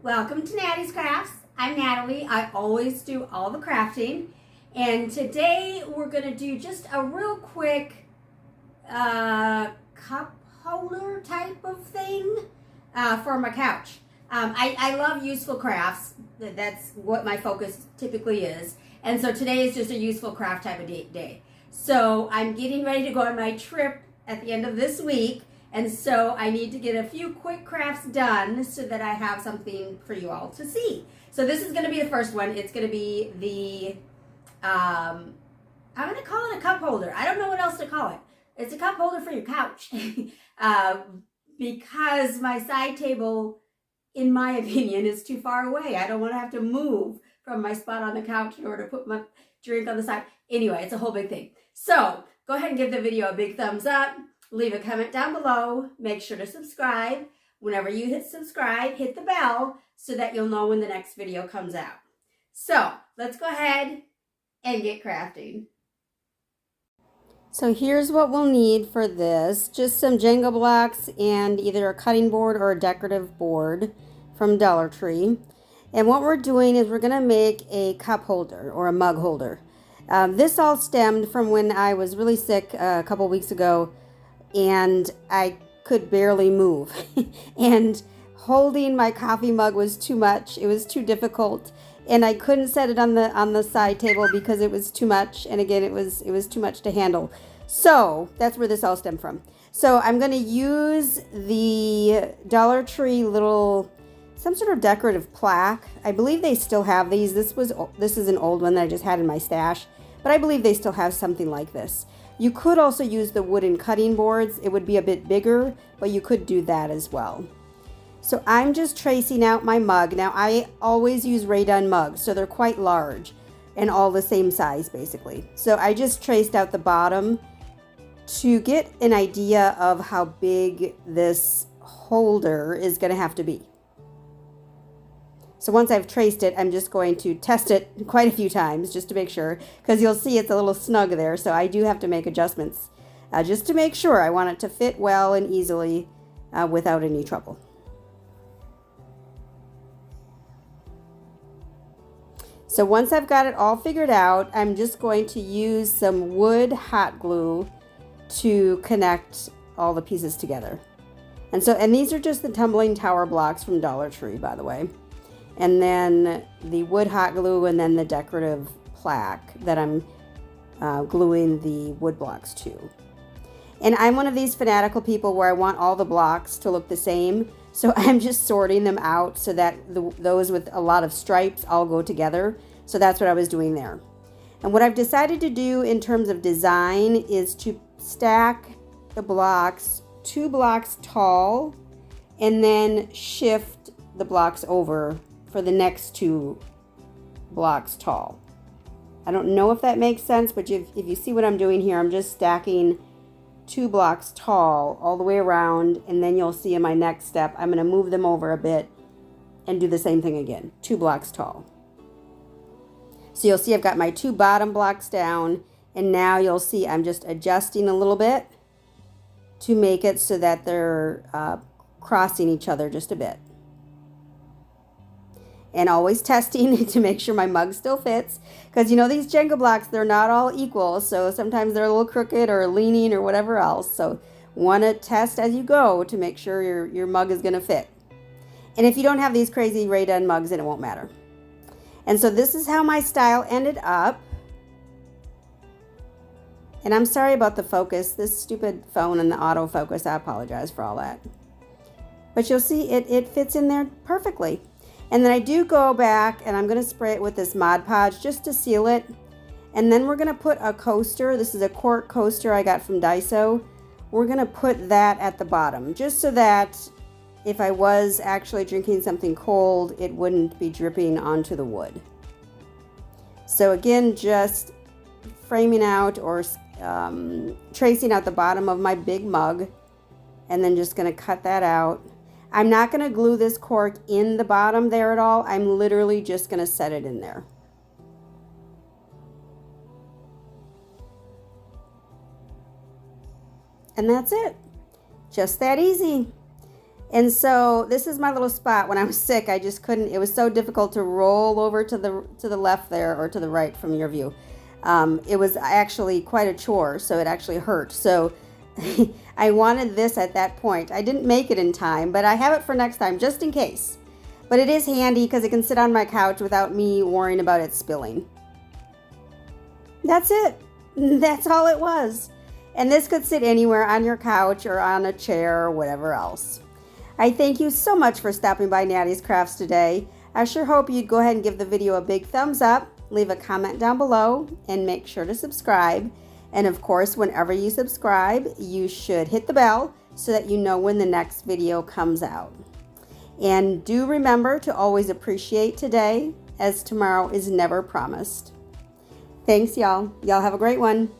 Welcome to Nattys Crafts. I'm Natalie. I always do all the crafting, and today we're going to do just a real quick cup holder type of thing for my couch. I love useful crafts. That's what my focus typically is, and so today is just a useful craft type of day. So I'm getting ready to go on my trip at the end of this week. And so I need to get a few quick crafts done so that I have something for you all to see. So this is going to be the first one. It's going to be the, I'm going to call it a cup holder. I don't know what else to call it. It's a cup holder for your couch. Because my side table, in my opinion, is too far away. I don't want to have to move from my spot on the couch in order to put my drink on the side. Anyway, it's a whole big thing. So go ahead and give the video a big thumbs up. Leave a comment down below. Make sure to subscribe. Whenever you hit subscribe, hit the bell so that you'll know when the next video comes out. So let's go ahead and get crafting. So here's what we'll need for this. Just some Jenga blocks and either a cutting board or a decorative board from Dollar Tree. And what we're doing is we're going to make a cup holder or a mug holder. This all stemmed from when I was really sick a couple weeks ago. And I could barely move. And holding my coffee mug was too much. It was too difficult. And I couldn't set it on the side table because it was too much. And again, it was too much to handle. So that's where this all stemmed from. So I'm going to use the Dollar Tree little, some sort of decorative plaque. I believe they still have these. This is an old one that I just had in my stash. But I believe they still have something like this. You could also use the wooden cutting boards. It would be a bit bigger, but you could do that as well. So I'm just tracing out my mug. Now I always use Rhomb mugs, so they're quite large and all the same size basically. So I just traced out the bottom to get an idea of how big this holder is going to have to be. So once I've traced it, I'm just going to test it quite a few times just to make sure, because you'll see it's a little snug there, so I do have to make adjustments just to make sure. I want it to fit well and easily without any trouble. So once I've got it all figured out, I'm just going to use some wood hot glue to connect all the pieces together. And these are just the tumbling tower blocks from Dollar Tree, by the way. And then the wood hot glue, and then the decorative plaque that I'm gluing the wood blocks to. And I'm one of these fanatical people where I want all the blocks to look the same. So I'm just sorting them out so that those with a lot of stripes all go together. So that's what I was doing there. And what I've decided to do in terms of design is to stack the blocks 2 blocks tall and then shift the blocks over for the next 2 blocks tall. I don't know if that makes sense, but if you see what I'm doing here, I'm just stacking 2 blocks tall all the way around, and then you'll see in my next step, I'm going to move them over a bit and do the same thing again, 2 blocks tall. So you'll see I've got my 2 bottom blocks down, and now you'll see I'm just adjusting a little bit to make it so that they're crossing each other just a bit. And always testing to make sure my mug still fits. Because you know these Jenga blocks, they're not all equal. So sometimes they're a little crooked or leaning or whatever else. So want to test as you go to make sure your mug is going to fit. And if you don't have these crazy Rhomb mugs, then it won't matter. And so this is how my style ended up. And I'm sorry about the focus. This stupid phone and the autofocus, I apologize for all that. But you'll see it fits in there perfectly. And then I do go back and I'm going to spray it with this Mod Podge just to seal it. And then we're going to put a coaster. This is a cork coaster I got from Daiso. We're going to put that at the bottom just so that if I was actually drinking something cold, it wouldn't be dripping onto the wood. So again, just framing out or tracing out the bottom of my big mug, and then just going to cut that out. I'm not going to glue this cork in the bottom there at all. I'm literally just going to set it in there. And that's it. Just that easy. And so this is my little spot. When I was sick, I just couldn't, it was so difficult to roll over to the left there or to the right from your view. It was actually quite a chore, so it actually hurt. So I wanted this at that point. I didn't make it in time, but I have it for next time just in case. But it is handy because it can sit on my couch without me worrying about it spilling. That's it. That's all it was. And this could sit anywhere on your couch or on a chair or whatever else. I thank you so much for stopping by Nattys Crafts today. I sure hope you'd go ahead and give the video a big thumbs up, leave a comment down below, and make sure to subscribe. And of course, whenever you subscribe, you should hit the bell so that you know when the next video comes out. And do remember to always appreciate today, as tomorrow is never promised. Thanks, y'all. Y'all have a great one.